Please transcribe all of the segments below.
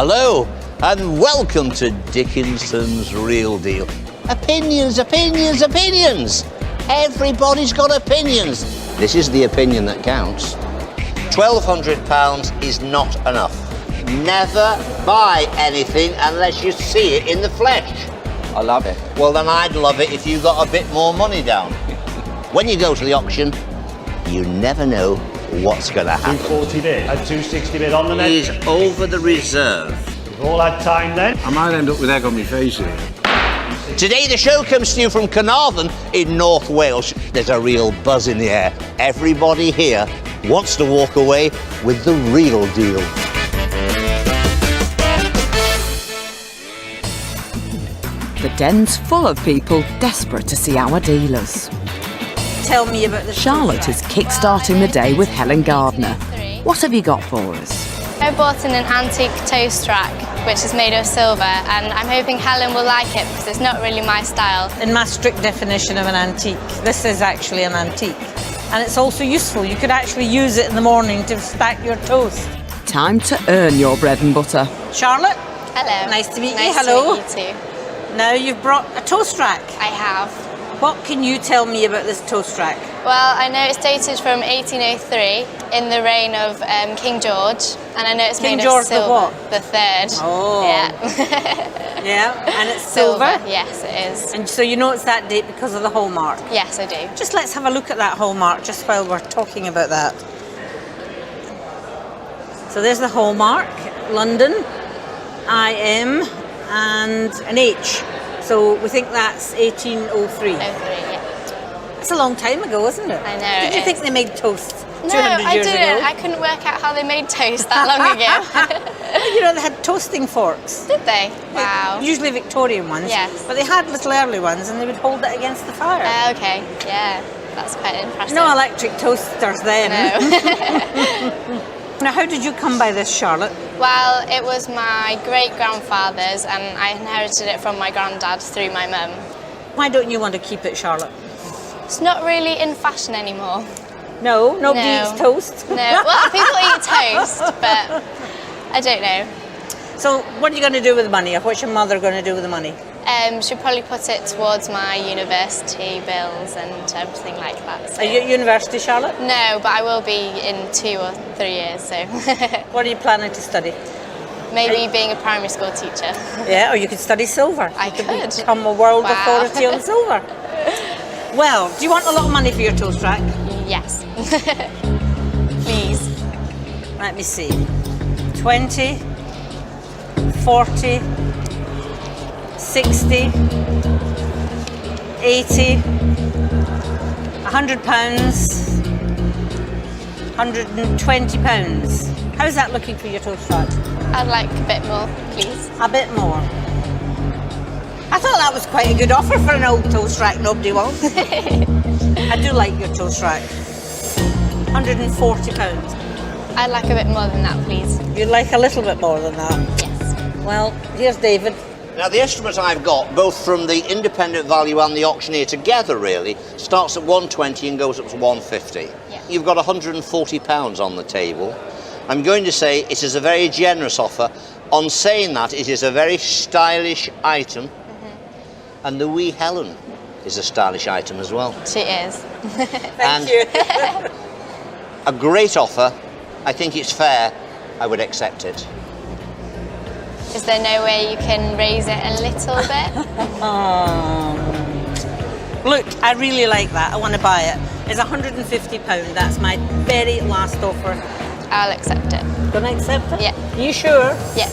Hello, and welcome to Dickinson's Real Deal. Opinions, opinions, opinions. Everybody's got opinions. This is the opinion that counts. £1,200 is not enough. Never buy anything unless you see it in the flesh. I love it. Well, then I'd love it if you got a bit more money down. When you go to the auction, you never know what's going to happen. 240 bid, at 260 bid on the net. He's over the reserve. We've all had time then. I might end up with egg on my face here. Today the show comes to you from Carnarvon in North Wales. There's a real buzz in the air. Everybody here wants to walk away with the real deal. The den's full of people desperate to see our dealers. Tell me about the Charlotte is kick-starting the day with Helen Gardner. What have you got for us? I bought in an antique toast rack, which is made of silver, and I'm hoping Helen will like it because it's not really my style. In my strict definition of an antique, this is actually an antique. And it's also useful. You could actually use it in the morning to stack your toast. Time to earn your bread and butter. Charlotte? Hello. Nice to meet you. Nice Hello. to meet you too. Now you've brought a toast rack. I have. What can you tell me about this toast rack? Well, I know it's dated from 1803 in the reign of King George, and I know it's King made George of silver. the what? The third. Oh. Yeah. Yeah, and it's silver? Yes, it is. And so you know it's that date because of the hallmark? Yes, I do. Just let's have a look at that hallmark just while we're talking about that. So there's the hallmark, London, IM, and an H. So we think that's 1803. 03, yeah. That's a long time ago, isn't it? I know. Did you think they made toast 200 No, I years didn't. ago? I couldn't work out how they made toast that long ago. You know, they had toasting forks. Did they? Wow. Usually Victorian ones. Yes. But they had little early ones and they would hold it against the fire. Okay, yeah. That's quite impressive. No electric toasters then. No. Now, how did you come by this, Charlotte? Well, it was my great-grandfather's, and I inherited it from my granddad through my mum. Why don't you want to keep it, Charlotte? It's not really in fashion anymore. No, nobody No. eats toast. No, well, people eat toast, but I don't know. So, what are you going to do with the money, or what's your mother going to do with the money? Should probably put it towards my university bills and everything like that. So. Are you at university, Charlotte? No, but I will be in 2 or 3 years, so What are you planning to study? maybe being a primary school teacher. Yeah, or you could study silver. I could. Become a world Wow. authority on silver. Well, do you want a lot of money for your toast rack? Yes. Please. Let me see. 20, 40, 60, 80, £100, £120. How's that looking for your toast rack? I'd like a bit more, please. A bit more. I thought that was quite a good offer for an old toast rack nobody wants. I do like your toast rack. £140. I'd like a bit more than that, please. You'd like a little bit more than that? Yes. Well, here's David. Now, the estimate I've got, both from the independent value and the auctioneer together, really, starts at 120 and goes up to 150. Yeah. You've got £140 on the table. I'm going to say it is a very generous offer. On saying that, it is a very stylish item, and the wee Helen is a stylish item as well. She is. Thank you. A great offer. I think it's fair. I would accept it. Is there no way you can raise it a little bit? Look, I really like that. I want to buy it. It's £150. That's my very last offer. I'll accept it. Gonna accept it? Yeah. You sure? Yeah.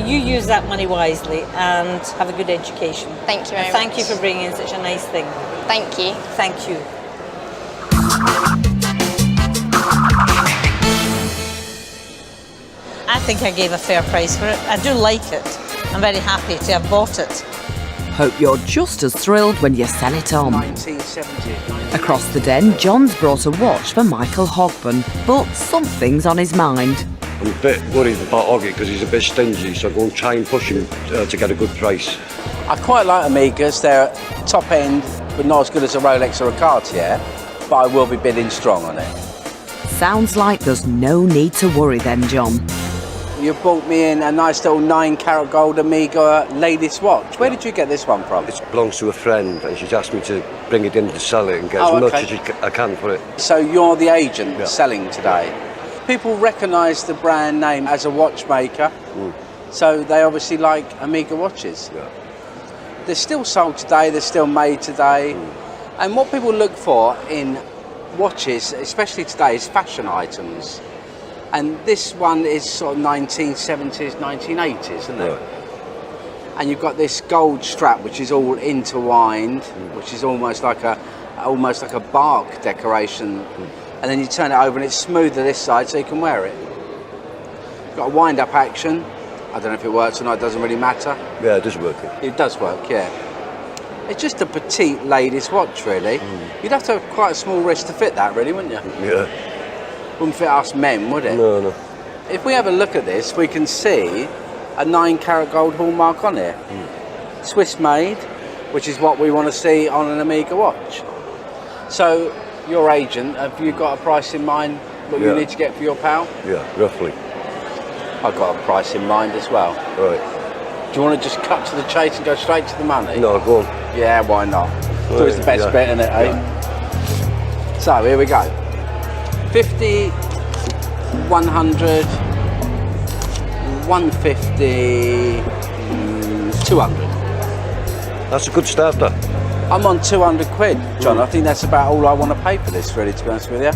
You use that money wisely and have a good education. Thank you very much. Thank you for bringing such a nice thing. Thank you. Thank you. I think I gave a fair price for it. I do like it. I'm very happy to have bought it. Hope you're just as thrilled when you sell it on. 1970. Across the den, John's brought a watch for Michael Hogben, but something's on his mind. I'm a bit worried about Oggy because he's a bit stingy, so I'm going to try and push him to get a good price. I quite like Amigas. They're top end, but not as good as a Rolex or a Cartier, but I will be bidding strong on it. Sounds like there's no need to worry then, John. you bought me in a nice little 9-carat gold Omega ladies watch. Where did you get this one from? It belongs to a friend, and she's asked me to bring it in to sell it and get as much as I can for it. So you're the agent selling today. People recognise the brand name as a watchmaker, so they obviously like Omega watches. Yeah. They're still sold today, they're still made today. And what people look for in watches, especially today, is fashion items. And this one is sort of 1970s, 1980s, isn't it? Right. And you've got this gold strap, which is all intertwined, which is almost like a bark decoration. And then you turn it over and it's smoother this side, so you can wear it. You've got a wind-up action. I don't know if it works or not, it doesn't really matter. Yeah, it does work. It does work, yeah. It's just a petite ladies' watch, really. You'd have to have quite a small wrist to fit that, really, wouldn't you? Yeah. Wouldn't fit us men, would it? No. If we have a look at this, we can see a 9-carat gold hallmark on it. Swiss made, which is what we want to see on an Omega watch. So, your agent, have you got a price in mind what you need to get for your pal? Yeah, roughly. I've got a price in mind as well. Right. Do you want to just cut to the chase and go straight to the money? No, go on. Yeah, why not? It's always the best bit, isn't it, eh? So, here we go. 50, 100, 150, 200. That's a good start, that. I'm on 200 quid, John. I think that's about all I want to pay for this, really, to be honest with you.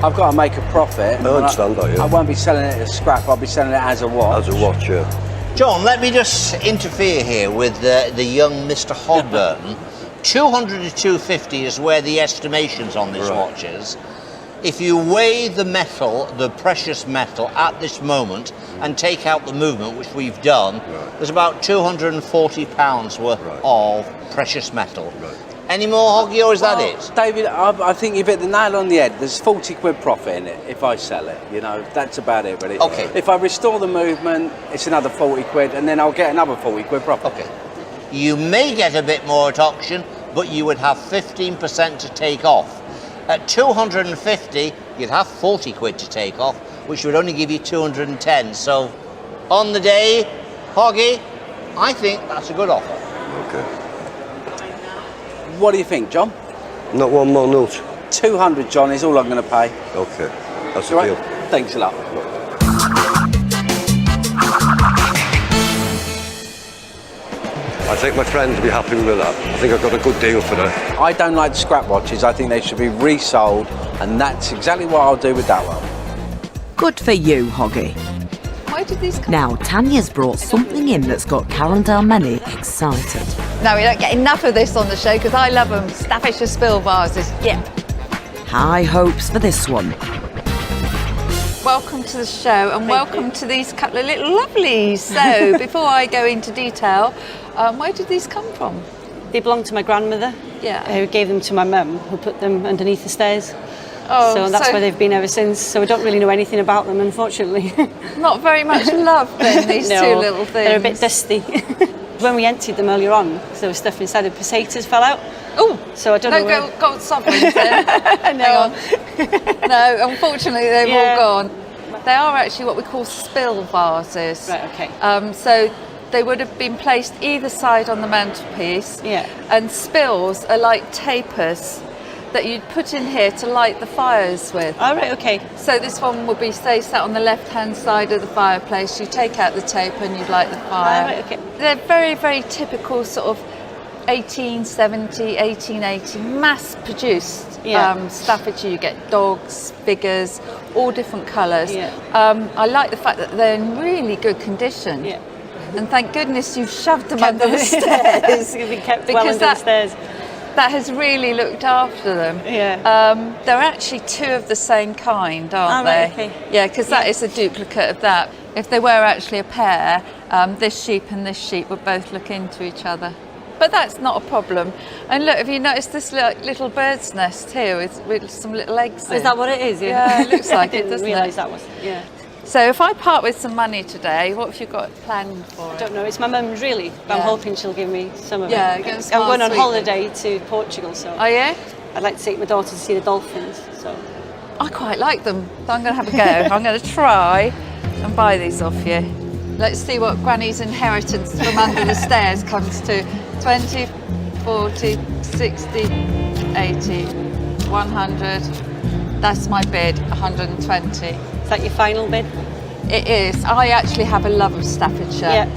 I've got to make a profit. I understand that, yeah. I won't be selling it as scrap, I'll be selling it as a watch. As a watch, yeah. John, let me just interfere here with the young Mr. Hogburn. 200 to 250 is where the estimations on this watch is. If you weigh the metal, the precious metal, at this moment and take out the movement, which we've done, there's about £240 worth of precious metal. Any more, Hoggy, or is that it? David, I think you've hit the nail on the head. There's 40 quid profit in it if I sell it, you know, that's about it, really. Okay. If I restore the movement, it's another 40 quid, and then I'll get another 40 quid profit. Okay. You may get a bit more at auction, but you would have 15% to take off. At 250, you'd have 40 quid to take off, which would only give you 210. So, on the day, Hoggy, I think that's a good offer. Okay. What do you think, John? Not one more note. 200, John, is all I'm going to pay. Okay. That's You the right? deal. Thanks a lot. I think my friend will be happy with that. I think I've got a good deal for her. I don't like scrap watches. I think they should be resold, and that's exactly what I'll do with that one. Good for you, Hoggy. Why did these come? Now, Tanya's brought something in that's got Karen Dalmeny excited. No, we don't get enough of this on the show because I love them. Staffordshire spill vases. Yep. High hopes for this one. Welcome to the show and welcome to these couple of little lovelies. So, before I go into detail, where did these come from? They belong to my grandmother, who gave them to my mum, who put them underneath the stairs. Oh, so that's where they've been ever since. So we don't really know anything about them, unfortunately. Not very much love then, these No, two little things. They're a bit dusty. When we emptied them earlier on, there was stuff inside, the pesetas fell out. Oh, so I don't know. No gold sovereigns then. No. No, unfortunately they've all gone. They are actually what we call spill vases. Right, okay. So they would have been placed either side on the mantelpiece. Yeah. And spills are like tapers that you'd put in here to light the fires with. Oh, right, okay. So this one would be, say, sat on the left-hand side of the fireplace. You take out the taper and you'd light the fire. Oh, right, okay. They're very, very typical sort of 1870, 1880, mass-produced Staffordshire. You get dogs, figures, all different colours. Yeah. I like the fact that they're in really good condition. Yeah. And thank goodness you've shoved them under the stairs. They've been kept well under the stairs. That has really looked after them. Yeah. They're actually two of the same kind, aren't right, they? okay. Yeah, because that is a duplicate of that. If they were actually a pair, this sheep and this sheep would both look into each other. But that's not a problem. And look, have you noticed this little bird's nest here with some little eggs in? Is that what it is? Yeah, it looks like I it, didn't doesn't realise it? that was. Yeah. So if I part with some money today, what have you got planned for I it? don't know. It's my mum's really. But I'm hoping she'll give me some of Yeah, it. get a I'm smile going on sweetly. holiday to Portugal, so Oh yeah? I'd like to take my daughter to see the dolphins. So I quite like them. So I'm going to have a go. I'm going to try. and buy these off you. Let's see what Granny's inheritance from under the stairs comes to. 20, 40, 60, 80, 100. That's my bid, 120. Is that your final bid? It is. I actually have a love of Staffordshire. Yeah.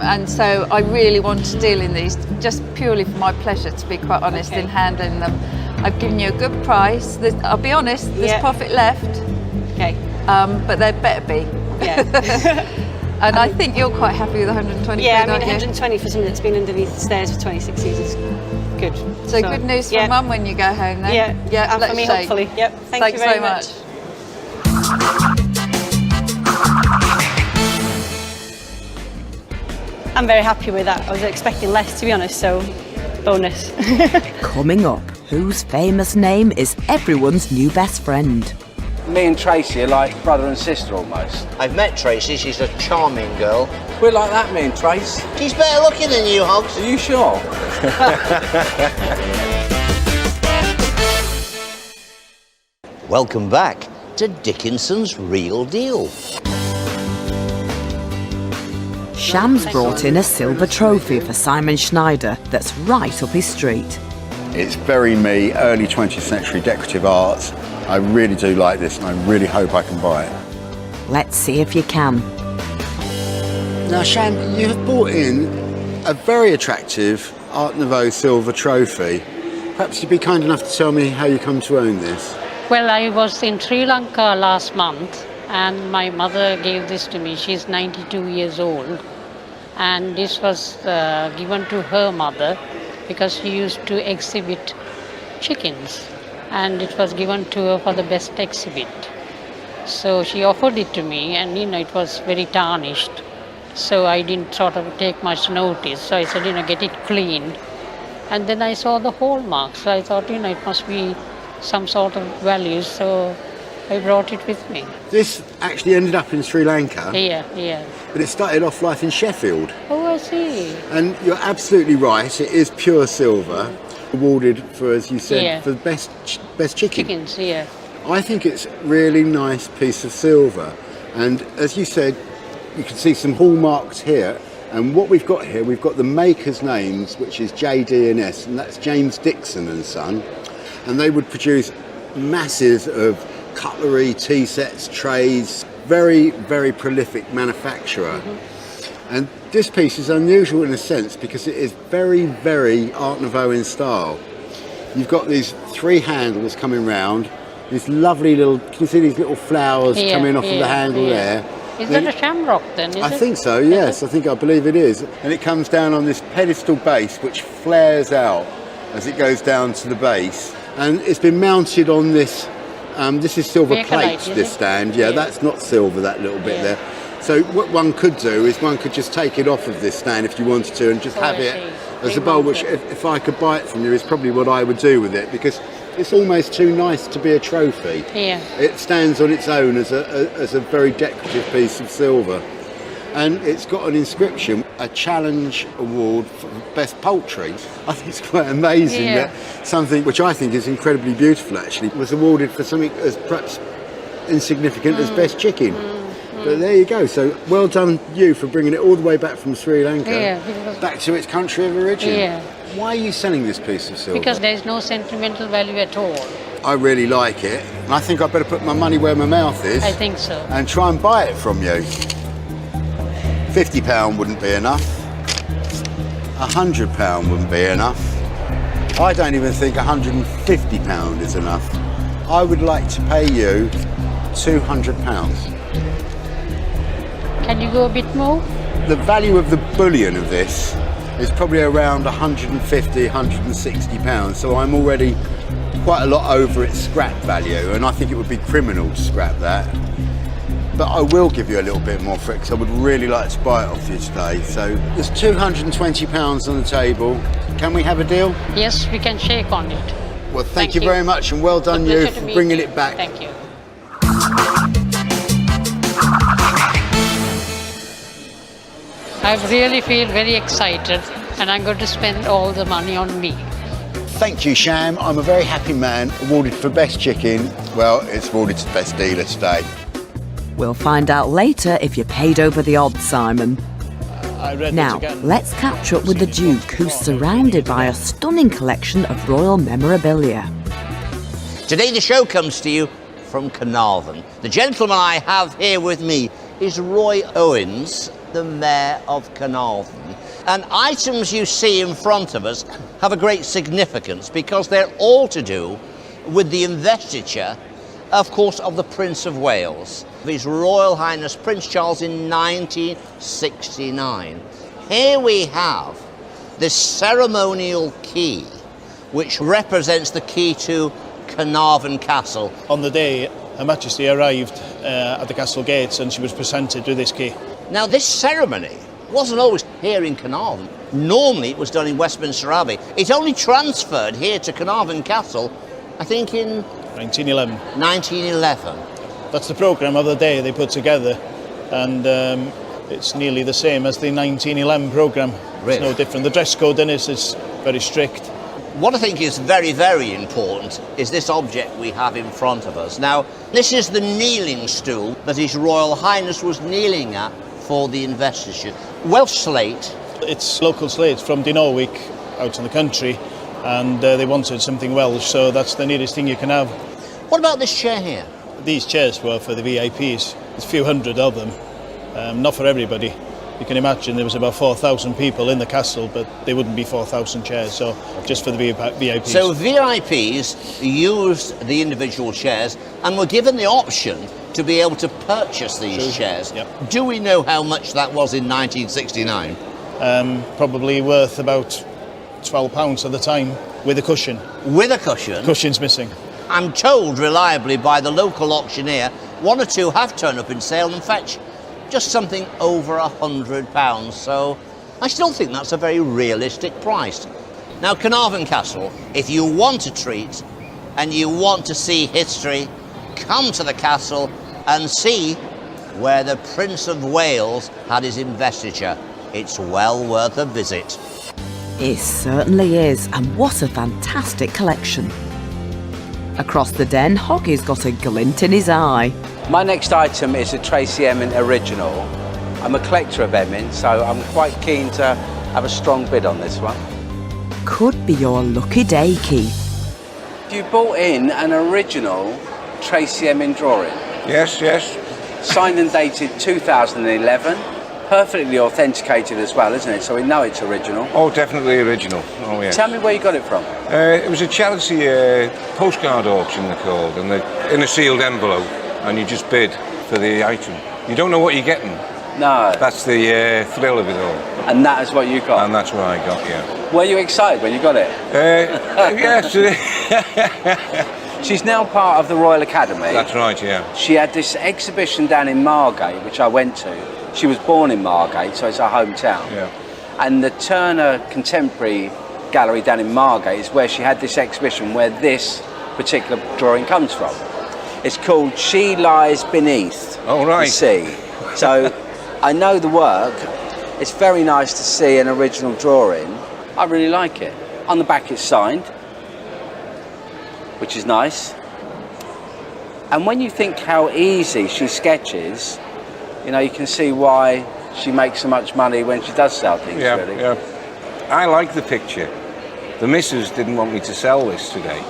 And so I really want to deal in these just purely for my pleasure, to be quite honest, Okay. in handling them. I've given you a good price. I'll be honest, there's profit left, Okay. but there better be. Yeah. And I think you're quite happy with 120 Yeah, I quid, mean, aren't you? 120 for something that's been underneath the stairs for 26 years is good. So good news for Mum when you go home then? Yeah, and let's for me, shake. hopefully. Yep, thank you Thanks very much. I'm very happy with that. I was expecting less, to be honest, so bonus. Coming up, whose famous name is everyone's new best friend? Me and Tracy are like brother and sister almost. I've met Tracy, she's a charming girl. We're like that, me and Trace. She's better looking than you, Hogs. Are you sure? Welcome back to Dickinson's Real Deal. Shams brought in a silver trophy for Simon Schneider that's right up his street. It's very me, early 20th century decorative art. I really do like this and I really hope I can buy it. Let's see if you can. Now Sham, you have brought in a very attractive Art Nouveau silver trophy. Perhaps you'd be kind enough to tell me how you come to own this. Well, I was in Sri Lanka last month and my mother gave this to me. She's 92 years old and this was given to her mother because she used to exhibit chickens and it was given to her for the best exhibit. So she offered it to me and it was very tarnished. So I didn't sort of take much notice. So I said, get it cleaned. And then I saw the hallmark. So I thought, it must be some sort of value. So I brought it with me. This actually ended up in Sri Lanka. Yeah. But it started off life in Sheffield. Oh, I see. And you're absolutely right, it is pure silver. Awarded for, as you said, for the best chicken. Chickens, yeah. I think it's a really nice piece of silver. And as you said, you can see some hallmarks here. And what we've got here, we've got the maker's names, which is JD&S, and that's James Dixon and Son. And they would produce masses of cutlery, tea sets, trays, very, very prolific manufacturer. And this piece is unusual in a sense because it is very, very Art Nouveau in style. You've got these three handles coming round, this lovely little, can you see these little flowers coming off of the handle there? Is that a shamrock then? I think so, yes. I believe it is. And it comes down on this pedestal base which flares out as it goes down to the base. And it's been mounted on this, this is silver plates, this stand. Yeah, that's not silver, that little bit there. So what one could do is one could just take it off of this stand if you wanted to and just have it as a bowl, which if I could buy it from you is probably what I would do with it because it's almost too nice to be a trophy. Yeah. It stands on its own as a very decorative piece of silver. And it's got an inscription, a challenge award for best poultry. I think it's quite amazing that something which I think is incredibly beautiful actually was awarded for something as perhaps insignificant as best chicken. But there you go. So well done you for bringing it all the way back from Sri Lanka back to its country of origin. Yeah. Why are you selling this piece of silver? Because there is no sentimental value at all. I really like it. And I think I better put my money where my mouth is. I think so. And try and buy it from you. £50 wouldn't be enough. £100 wouldn't be enough. I don't even think £150 is enough. I would like to pay you £200. Can you go a bit more? The value of the bullion of this is probably around £150, £160, so I'm already quite a lot over its scrap value, and I think it would be criminal to scrap that. But I will give you a little bit more for it because I would really like to buy it off you today. So there's £220 on the table. Can we have a deal? Yes, we can shake on it. Well, thank you very much, and well done you for bringing it back. Thank you. I really feel very excited and I'm going to spend all the money on me. Thank you, Sham. I'm a very happy man. Awarded for best chicken. Well, it's awarded to best dealer today. We'll find out later if you paid over the odds, Simon. Now, let's catch up with the Duke, who's surrounded by a stunning collection of royal memorabilia. Today the show comes to you from Carnarvon. The gentleman I have here with me is Roy Owens, the Mayor of Carnarvon. And items you see in front of us have a great significance because they're all to do with the investiture, of course, of the Prince of Wales, His Royal Highness Prince Charles in 1969. Here we have this ceremonial key, which represents the key to Carnarvon Castle. On the day Her Majesty arrived at the castle gates and she was presented with this key. Now this ceremony wasn't always here in Carnarvon. Normally it was done in Westminster Abbey. It only transferred here to Carnarvon Castle, I think in 1911. 1911. That's the programme of the day they put together, and it's nearly the same as the 1911 programme. Really? It's no different. The dress code in it is very strict. What I think is very, very important is this object we have in front of us. Now, this is the kneeling stool that His Royal Highness was kneeling at for the investiture. Welsh slate. It's local slate from Dinorwic out in the country, and they wanted something Welsh, so that's the nearest thing you can have. What about this chair here? These chairs were for the VIPs. There's a few hundred of them, not for everybody. You can imagine there was about 4,000 people in the castle, but they wouldn't be 4,000 chairs, so just for the VIPs. So VIPs used the individual chairs and were given the option to be able to purchase these chairs. Yep. Do we know how much that was in 1969? Probably worth about £12 at the time, with a cushion. With a cushion? The cushion's missing. I'm told reliably by the local auctioneer, one or two have turned up in sale and fetch just something over £100, so I still think that's a very realistic price. Now, Carnarvon Castle, if you want a treat and you want to see history, come to the castle and see where the Prince of Wales had his investiture. It's well worth a visit. It certainly is, and what a fantastic collection. Across the den, Hoggy's got a glint in his eye. My next item is a Tracy Emin original. I'm a collector of Emin, so I'm quite keen to have a strong bid on this one. Could be your lucky day, Keith. You bought in an original Tracy Emin drawing. Yes, yes. Signed and dated 2011. Perfectly authenticated as well, isn't it? So we know it's original. Oh, definitely original. Oh, yes. Tell me where you got it from. It was a charity postcard auction, they're called, and they're in a sealed envelope, and you just bid for the item. You don't know what you're getting. No. That's the thrill of it all. And that is what you got? And that's what I got, yeah. Were you excited when you got it? Yes. She's now part of the Royal Academy. That's right, yeah. She had this exhibition down in Margate, which I went to. She was born in Margate, so it's her hometown. Yeah. And the Turner Contemporary Gallery down in Margate is where she had this exhibition where this particular drawing comes from. It's called She Lies Beneath the Sea. So I know the work. It's very nice to see an original drawing. I really like it. On the back it's signed, which is nice. And when you think how easy she sketches, you know, you can see why she makes so much money when she does sell things, really. Yeah. I like the picture. The missus didn't want me to sell this today,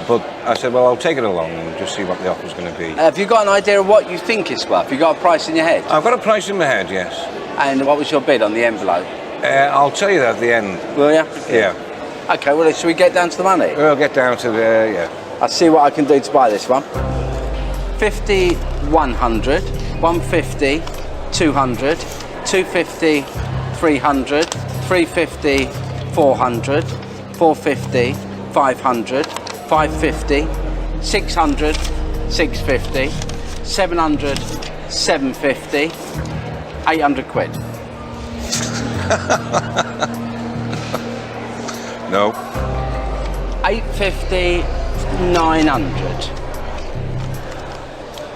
but I said, well, I'll take it along and just see what the offer's going to be. Have you got an idea of what you think it's worth? Have you got a price in your head? I've got a price in my head, yes. And what was your bid on the envelope? I'll tell you that at the end. Will you? Yeah. Okay, well, should we get down to the money? We'll get down to the, yeah. I'll see what I can do to buy this one. 50, 100, 150, 200, 250, 300, 350, 400, 450, 500, 550, 600, 650, 700, 750, 800 quid. No. 850, 900.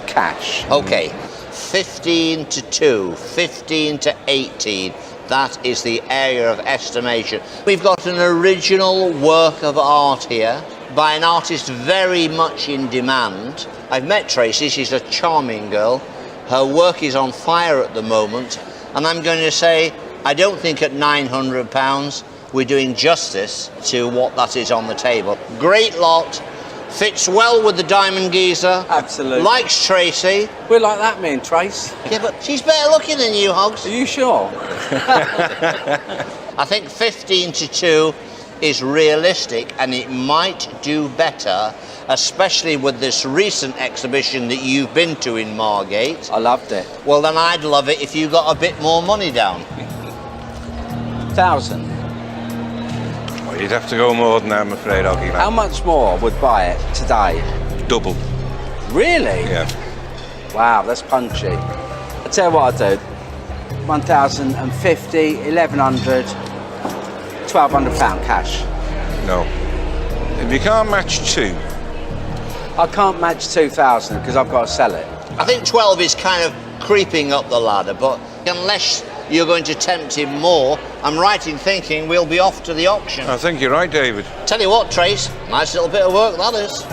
Cash. Okay. 15 to 2, 15 to 18. That is the area of estimation. We've got an original work of art here by an artist very much in demand. I've met Tracy, she's a charming girl. Her work is on fire at the moment, and I'm going to say I don't think at £900 we're doing justice to what that is on the table. Great lot, fits well with the diamond geezer. Absolutely. Likes Tracy. We're like that, me and Trace. Yeah, but she's better looking than you, Hogs. Are you sure? I think 15 to 2 is realistic, and it might do better, especially with this recent exhibition that you've been to in Margate. I loved it. Well, then I'd love it if you got a bit more money down. 1,000. Well, you'd have to go more than that, I'm afraid, Oggy. How much more would buy it today? Double. Really? Yeah. Wow, that's punchy. I'll tell you what I'll do. 1,050, 1,100, £1,200 cash. No. If you can't match 2. I can't match 2,000 because I've got to sell it. I think 12 is kind of creeping up the ladder, but unless you're going to tempt him more, I'm right in thinking we'll be off to the auction. I think you're right, David. Tell you what, Trace, nice little bit of work that is.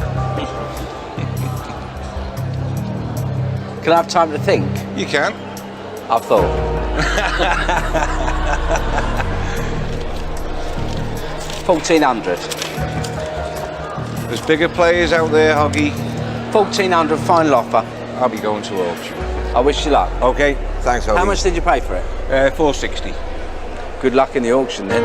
Can I have time to think? You can. I've thought. 1,400. There's bigger players out there, Hoggy. 1,400 final offer. I'll be going to auction. I wish you luck. Okay, thanks, Hoggy. How much did you pay for it? 460. Good luck in the auction then.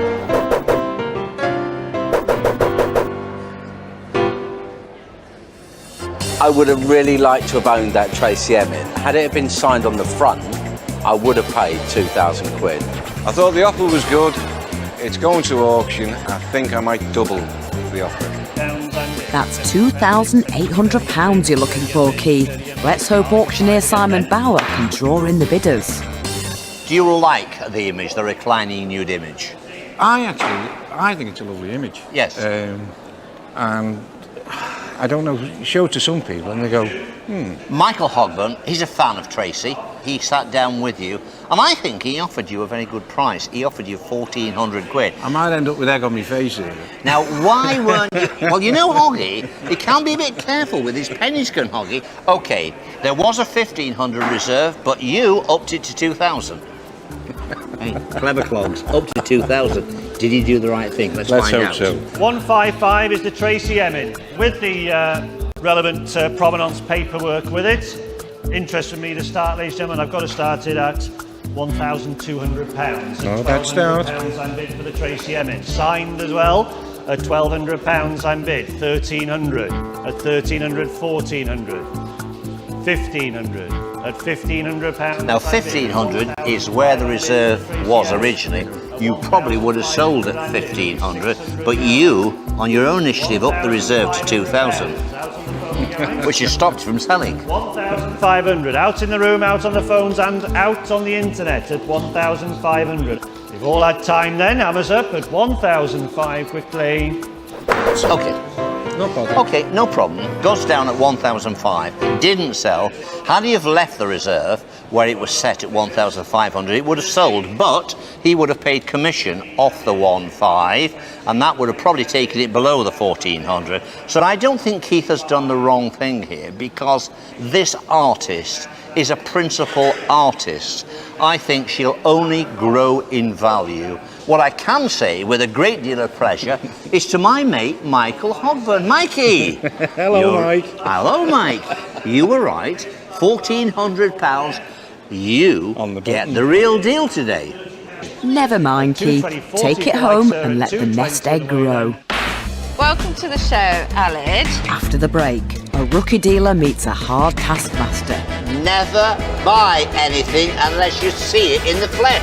I would have really liked to have owned that Tracy Emin. Had it been signed on the front, I would have paid 2,000 quid. I thought the offer was good. It's going to auction. I think I might double the offer. That's £2,800 you're looking for, Keith. Let's hope auctioneer Simon Bauer can draw in the bidders. Do you like the image, the reclining nude image? I think it's a lovely image. Yes. And I don't know, show it to some people and they go, Michael Hogburn, he's a fan of Tracy. He sat down with you, and I think he offered you a very good price. He offered you 1,400 quid. I might end up with egg on my face here. Now, why weren't you... Well, you know, Hoggy, he can be a bit careful with his pennies, can Hoggy? OK, there was a 1,500 reserve, but you upped it to 2,000. Hey, clever clogs, up to 2,000. Did he do the right thing? Let's find hope out. so. 155 is the Tracy Emin, with the relevant provenance paperwork with it. Interest for me to start, ladies and gentlemen, I've got to start it at £1,200. No, that's down. £1,200 I'm bid for the Tracy Emin. Signed as well, at £1,200 I'm bid. 1,300, at 1,300, 1,400, 1,500. At £1,500. Now, 1,500 is where the reserve was originally. You probably would have sold at 1,500, but you, on your own initiative, upped the reserve to 2,000, which has stopped you from selling. 1,500. Out in the room, out on the phones, and out on the internet at 1,500. We've all had time then. Hammers up at 1,005 quickly. Okay. No problem. Okay, no problem. Goes down at 1,005. Didn't sell. Had he have left the reserve where it was set at 1,500, it would have sold, but he would have paid commission off the 1,500, and that would have probably taken it below the 1,400. So I don't think Keith has done the wrong thing here, because this artist is a principal artist. I think she'll only grow in value. What I can say with a great deal of pleasure is to my mate, Michael Hogburn. Mikey! Hello, Mike. Hello, Mike. You were right. £1,400. You get the real deal today. Never mind, Keith. Take it home and let the nest egg grow. Welcome to the show, Alid. After the break, a rookie dealer meets a hard taskmaster. Never buy anything unless you see it in the flesh.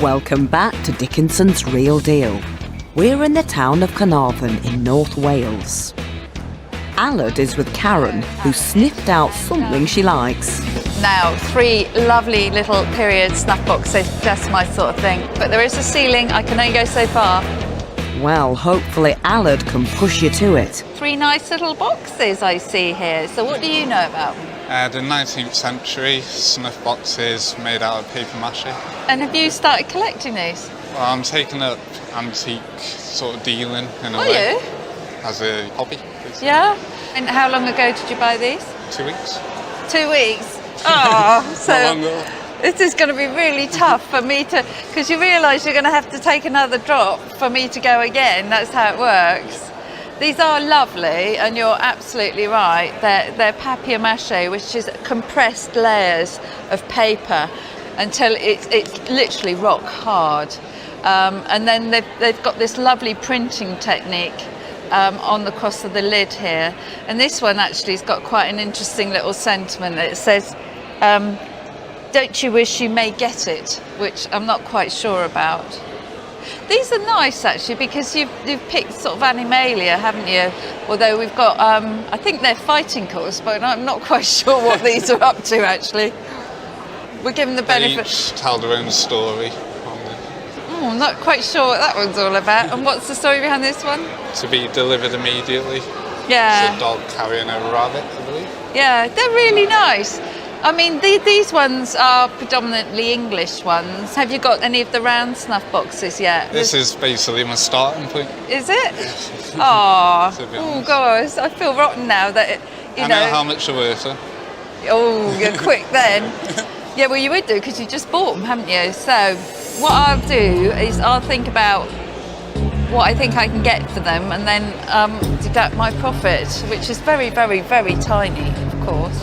Welcome back to Dickinson's Real Deal. We're in the town of Carnarvon in North Wales. Alid is with Karen, who sniffed out something she likes. Now, 3 lovely little period snuff boxes, just my sort of thing. But there is a ceiling, I can only go so far. Well, hopefully Alid can push you to it. 3 nice little boxes I see here. So what do you know about them? The 19th century snuff boxes made out of paper mache. And have you started collecting these? Well, I'm taking up antique sort of dealing in a Are way. you? as a hobby. Basically. Yeah? And how long ago did you buy these? 2 weeks. 2 weeks? Oh, Not so long ago. this is going to be really tough for me to, because you realise you're going to have to take another drop for me to go again. That's how it works. These are lovely, and you're absolutely right. They're papier-mâché, which is compressed layers of paper until it's literally rock hard. And then they've got this lovely printing technique on the cross of the lid here. And this one actually has got quite an interesting little sentiment. It says, "Don't you wish you may get it?" which I'm not quite sure about. These are nice actually, because you've picked sort of Animalia, haven't you? Although we've got, I think they're fighting course, but I'm not quite sure what these are up to actually. We're given the They benefit. each tell their own story. I'm not quite sure what that one's all about. And what's the story behind this one? To be delivered immediately. Yeah. It's a dog carrying a rabbit, I believe. Yeah, they're really nice. I mean, these ones are predominantly English ones. Have you got any of the round snuff boxes yet? This is basically my starting point. Is it? Oh, To be oh honest. gosh, I feel rotten now that you I know how much they're worth. Oh, you're quick then. Yeah, well, you would do because you just bought them, haven't you? So, what I'll do is I'll think about what I think I can get for them, and then deduct my profit, which is very, very, very tiny, of course.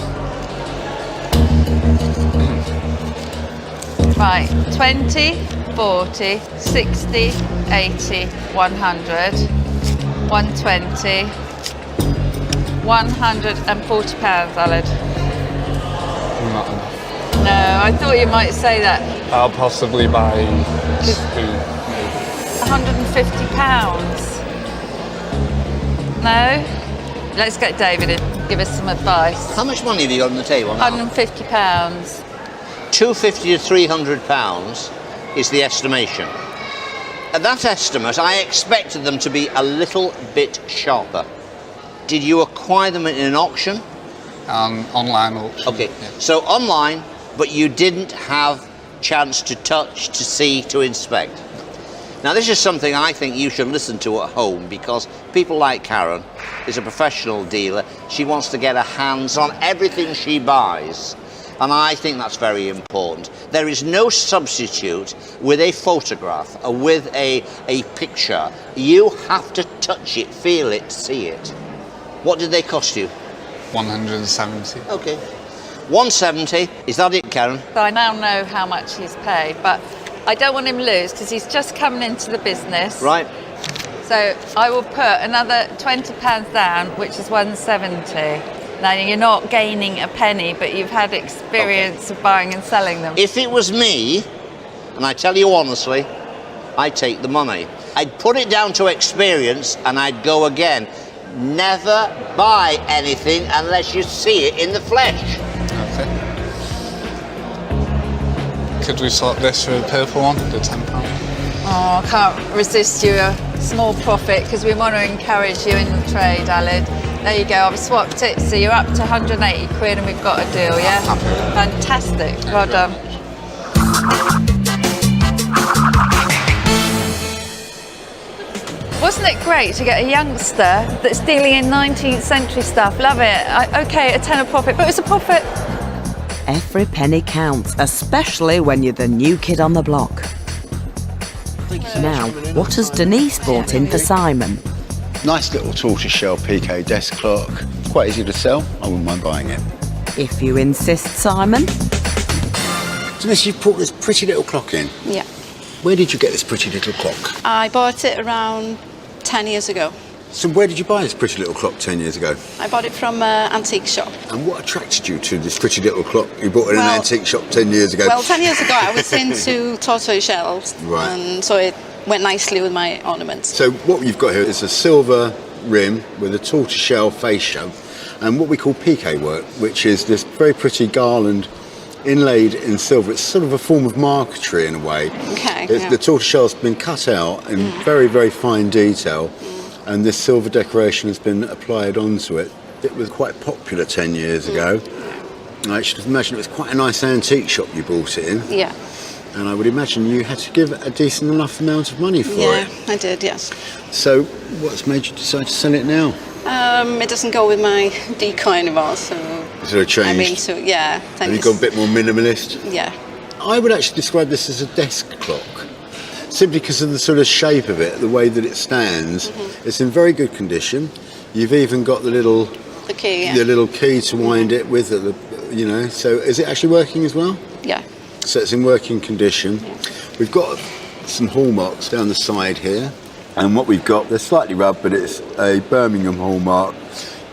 Right, 20, 40, 60, 80, 100, 120, £140, Aled. Not enough. No, I thought you might say that. I'll possibly buy 2, £150. No? Let's get David in, give us some advice. How much money have you got on the table now? £150. £250 to £300 is the estimation. At that estimate, I expected them to be a little bit sharper. Did you acquire them in an auction? Online auction. Okay, so online, but you didn't have chance to touch, to see, to inspect. Now this is something I think you should listen to at home, because people like Karen is a professional dealer. She wants to get her hands on everything she buys. And I think that's very important. There is no substitute with a photograph or with a picture. You have to touch it, feel it, see it. What did they cost you? 170. Okay. 170, is that it, Karen? So I now know how much he's paid, but I don't want him to lose because he's just coming into the business. Right. So I will put another £20 down, which is 170. Now you're not gaining a penny, but you've had experience of buying and selling them. If it was me, and I tell you honestly, I'd take the money. I'd put it down to experience and I'd go again. Never buy anything unless you see it in the flesh. Okay. Could we swap this for a purple one, the £10? Oh, I can't resist you a small profit because we want to encourage you in the trade, Aled. There you go, I've swapped it, so you're up to 180 quid and we've got a deal, yeah? Fantastic, well done. Wasn't it great to get a youngster that's dealing in 19th century stuff? Love it. Okay, a tenner profit, but it's a profit. Every penny counts, especially when you're the new kid on the block. Now, what has Denise bought in for Simon? Nice little tortoiseshell PK desk clock. Quite easy to sell. I wouldn't mind buying it. If you insist, Simon. Denise, you've brought this pretty little clock in. Yeah. Where did you get this pretty little clock? I bought it around 10 years ago. So where did you buy this pretty little clock 10 years ago? I bought it from an antique shop. And what attracted you to this pretty little clock you bought in an Well- antique shop 10 years ago? Well, 10 years ago I was into tortoise shells. Right. And so it went nicely with my ornaments. So what you've got here is a silver rim with a tortoiseshell fascia and what we call piqué work, which is this very pretty garland inlaid in silver. It's sort of a form of marquetry in a way. Okay. The tortoiseshell's been cut out in very, very fine detail, and this silver decoration has been applied onto it. It was quite popular 10 years ago. I should imagine it was quite a nice antique shop you bought it in. Yeah. And I would imagine you had to give a decent enough amount of money for it. I did, yes. So what's made you decide to sell it now? It doesn't go with my decoy anymore, so... Is there a change? I mean, so, yeah. Have you gone a bit more minimalist? Yeah. I would actually describe this as a desk clock, simply because of the sort of shape of it, the way that it stands. It's in very good condition. You've even got the little key to wind it with, you know. So is it actually working as well? Yeah. So it's in working condition. We've got some hallmarks down the side here, and what we've got, they're slightly rubbed, but it's a Birmingham hallmark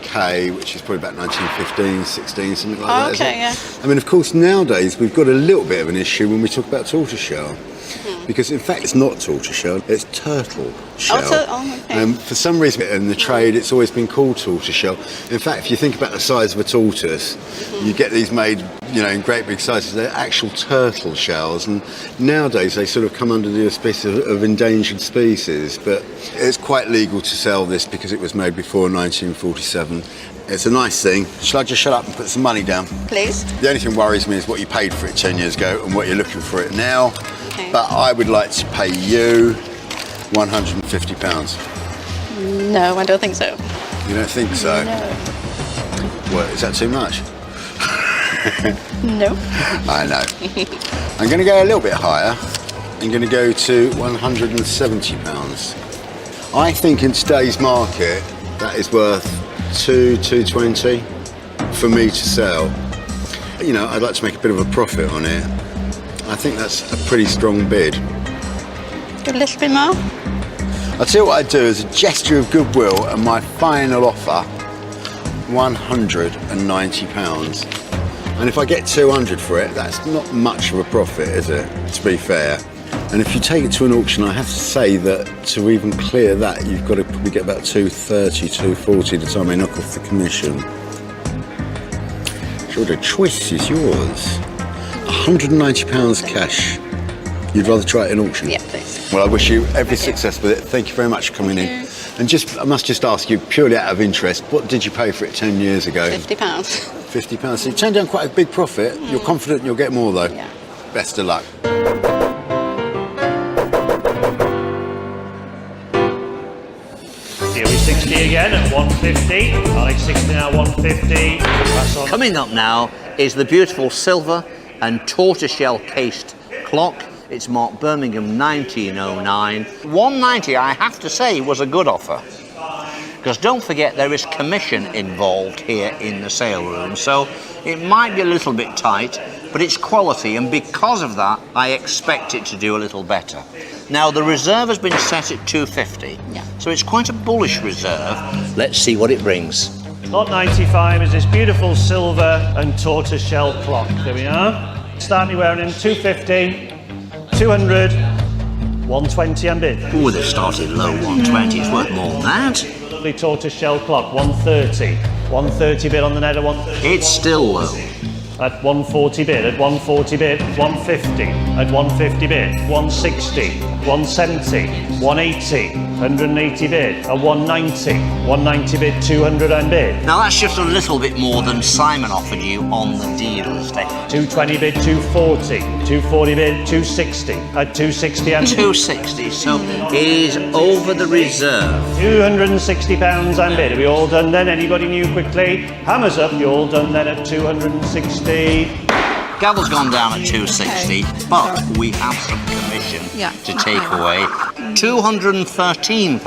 K, which is probably about 1915, 16, something like that. Okay, yeah. I mean, of course, nowadays we've got a little bit of an issue when we talk about tortoiseshell. Because in fact it's not tortoiseshell, it's turtle shell. Okay. For some reason in the trade it's always been called tortoiseshell. In fact, if you think about the size of a tortoise, you get these made, you know, in great big sizes. They're actual turtle shells, and nowadays they sort of come under the auspice of endangered species. But it's quite legal to sell this because it was made before 1947. It's a nice thing. Shall I just shut up and put some money down? Please. The only thing worries me is what you paid for it 10 years ago and what you're looking for it now. Okay. But I would like to pay you £150. No, I don't think so. You don't think so? No. What, is that too much? No. I know. I'm going to go a little bit higher. I'm going to go to £170. I think in today's market that is worth £220 for me to sell. You know, I'd like to make a bit of a profit on it. I think that's a pretty strong bid. A little bit more? I'll tell you what I'd do as a gesture of goodwill, and my final offer, £190. And if I get 200 for it, that's not much of a profit, is it, to be fair? And if you take it to an auction, I have to say that to even clear that, you've got to probably get about 230, 240 the time they knock off the commission. Sure, the choice is yours. £190 cash. You'd rather try it in auction? Yeah, please. Well, I wish you every success with it. Thank you very much for coming in. And I must just ask you, purely out of interest, what did you pay for it 10 years ago? £50. £50. So you turned down quite a big profit. You're confident you'll get more, though? Yeah. Best of luck. Series 60 again at 150. Alex 60 now, 150. Pass on. Coming up now is the beautiful silver and tortoiseshell cased clock. It's marked Birmingham 1909. 190, I have to say, was a good offer. Because don't forget there is commission involved here in the sale room, so it might be a little bit tight, but it's quality, and because of that I expect it to do a little better. Now the reserve has been set at 250, so it's quite a bullish reserve. Let's see what it brings. Lot 95 is this beautiful silver and tortoiseshell clock. There we are. Start me wearing him, 250, 200, 120 and bid. Oh, they've started low, 120, it's worth more than that. Lovely tortoiseshell clock, 130. 130 bid on the net at 130. It's still low. At 140 bid, at 140 bid, 150, at 150 bid, 160, 170, 180, 180 bid, at 190, 190 bid, 200 and bid. Now that's just a little bit more than Simon offered you on the deal estate. 220 bid, 240, 240 bid, 260, at 260 and 260, so he's over the reserve. £260 and bid. Are we all done then? Anybody new quickly? Hammers up, you're all done then at 260. Gavel's gone down at 260, but we have some commission to take away. £213.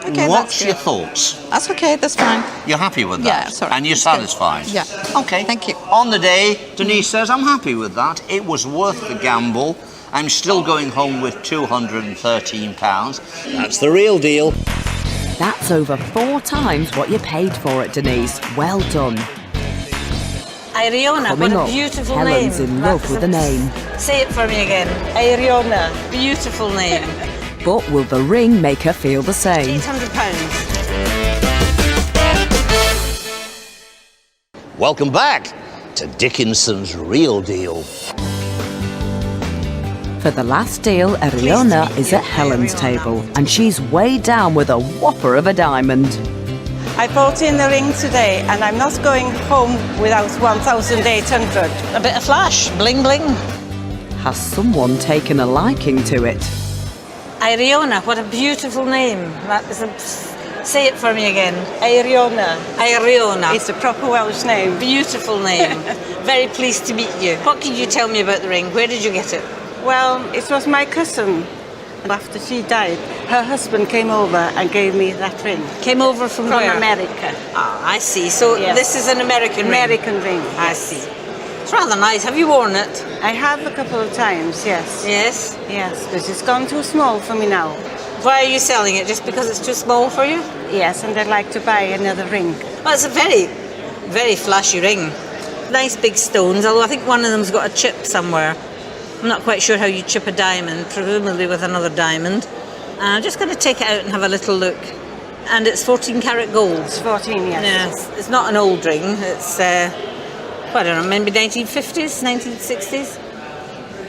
Okay, What's your thoughts? That's okay, that's fine. You're happy with that? Yeah, sorry. And you're satisfied? Yeah. Okay. Thank you. On the day, Denise says, I'm happy with that. It was worth the gamble. I'm still going home with £213. That's the real deal. That's over 4 times what you paid for it, Denise. Well done. Iriona, Coming what a up, beautiful Helen's name. in love with the name. Say it for me again. Iriona, beautiful name. But will the ring make her feel the same? £800. Welcome back to Dickinson's Real Deal. For the last deal, Ariona is at Helen's table, and she's way down with a whopper of a diamond. I bought in the ring today and I'm not going home without 1,800. A bit of flash, bling bling. Has someone taken a liking to it? Iriona, what a beautiful name. That is say it for me again. Iriona. Iriona. It's a proper Welsh name. Beautiful name. Very pleased to meet you. What can you tell me about the ring? Where did you get it? Well, it was my cousin. After she died, her husband came over and gave me that ring. Came over from where? America. Ah, I see. So Yes. this is an American ring? I see. It's rather nice. Have you worn it? I have a couple of times, yes. Yes? Yes, but it's gone too small for me now. Why are you selling it? Just because it's too small for you? Yes, and I'd like to buy another ring. Well, it's a very, very flashy ring. Nice big stones, although I think one of them's got a chip somewhere. I'm not quite sure how you chip a diamond, presumably with another diamond. I'm just going to take it out and have a little look. And it's 14 karat gold. It's 14, yes. Yes, it's not an old ring. It's, I don't know, maybe 1950s, 1960s?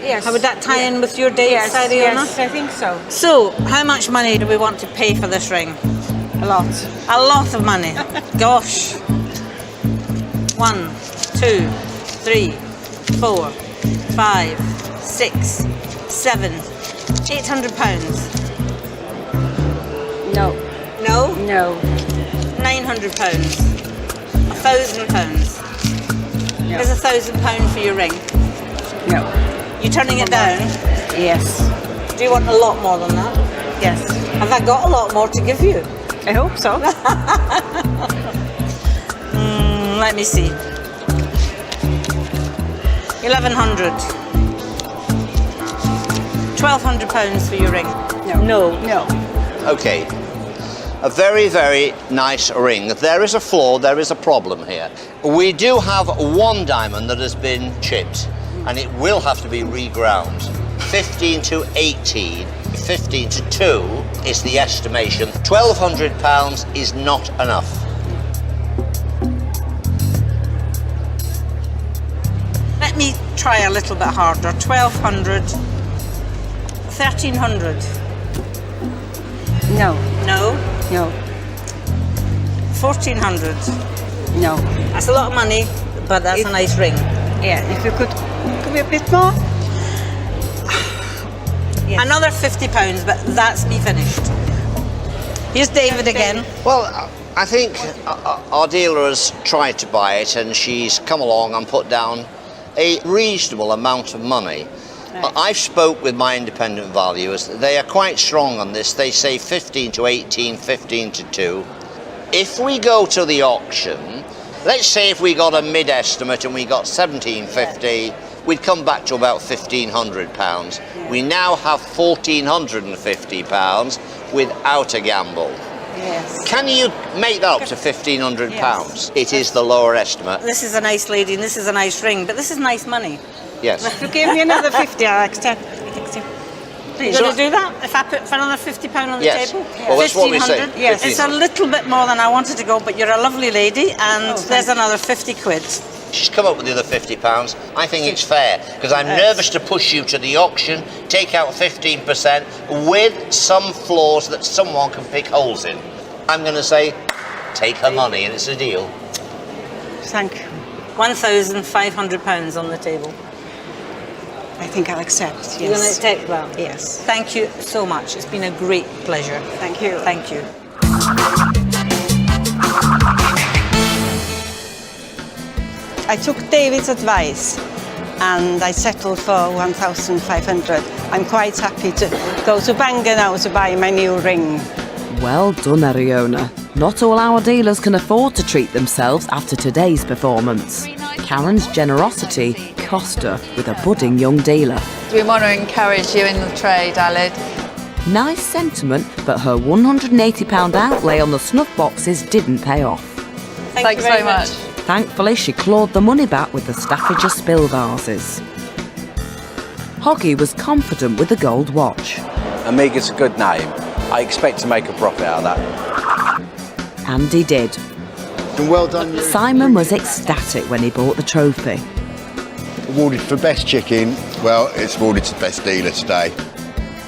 Yes. How would that tie in with your dates, Iriona? Yes, I think so. So, how much money do we want to pay for this ring? A lot. A lot of money. Gosh. 1, 2, 3, 4, 5, 6, 7, 800 pounds. No. No? No. 900 pounds. 1,000 pounds. No. There's 1,000 pounds for your ring. No. You turning it down? Yes. Do you want a lot more than that? Yes. Have I got a lot more to give you? I hope so. Let me see. 1,100. 1,200 pounds for your ring. No. No. Okay. A very, very nice ring. There is a flaw, there is a problem here. We do have one diamond that has been chipped, and it will have to be reground. 15 to 18, 15 to 2 is the estimation. £1,200 is not enough. Let me try a little bit harder. 1,200. 1,300. No. No. No. 1,400. No. That's a lot of money, but that's a nice ring. Yeah, if you could give me a bit more. Yes. Another £50, but that's me finished. Here's David again. Well, I think our dealer has tried to buy it, and she's come along and put down a reasonable amount of money. Right. I've spoke with my independent valuers. They are quite strong on this. They say 15 to 18, 15 to 2. If we go to the auction, let's say if we got a mid-estimate and we got 1,750, we'd come back to about £1,500. We now have £1,450 without a gamble. Yes. Can you make that up to £1,500? Yes. It is the lower estimate. This is a nice lady and this is a nice ring, but this is nice money. Yes. If you give me another 50, I'll accept. You're going to do that? If I put for another £50 on the Yes. table? Well, that's what we say. 1,500? Yes. It's a little bit more than I wanted to go, but you're a lovely lady, and there's another 50 quid. She's come up with the other £50. I think it's fair, because I'm nervous to push you to the auction, take out 15% with some flaws that someone can pick holes in. I'm going to say, take her money, and it's a deal. Thank you. £1,500 on the table. I think I'll accept, yes. You're going to take that? Yes. Thank you so much. It's been a great pleasure. Thank you. Thank you. I took David's advice and I settled for 1,500. I'm quite happy to go to Bangor now to buy my new ring. Well done, Iriona. Not all our dealers can afford to treat themselves after today's performance. Karen's generosity cost her with a budding young dealer. We want to encourage you in the trade, Alid. Nice sentiment, but her £180 outlay on the snuff boxes didn't pay off. Thanks very much. Thankfully, she clawed the money back with the Staffordshire spill vases. Hoggy was confident with the gold watch. Amiga's a good name. I expect to make a profit out of that. And he did. And well done, you. Simon was ecstatic when he bought the trophy. Awarded for best chicken. Well, it's awarded to best dealer today.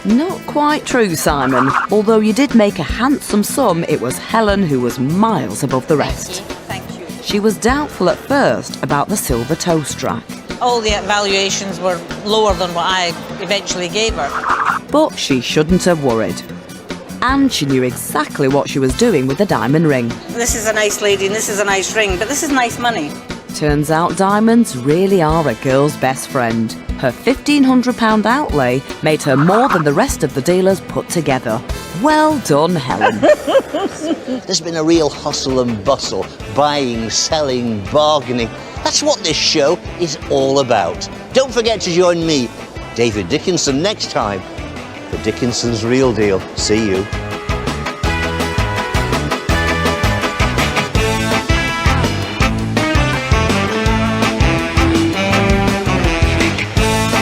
Not quite true, Simon. Although you did make a handsome sum, it was Helen who was miles above the rest. Thank you. She was doubtful at first about the silver toast rack. all the valuations were lower than what I eventually gave her. But she shouldn't have worried. And she knew exactly what she was doing with the diamond ring. This is a nice lady and this is a nice ring, but this is nice money. Turns out diamonds really are a girl's best friend. Her £1,500 outlay made her more than the rest of the dealers put together. Well done, Helen. There's been a real hustle and bustle, buying, selling, bargaining. That's what this show is all about. Don't forget to join me, David Dickinson, next time for Dickinson's Real Deal. See you.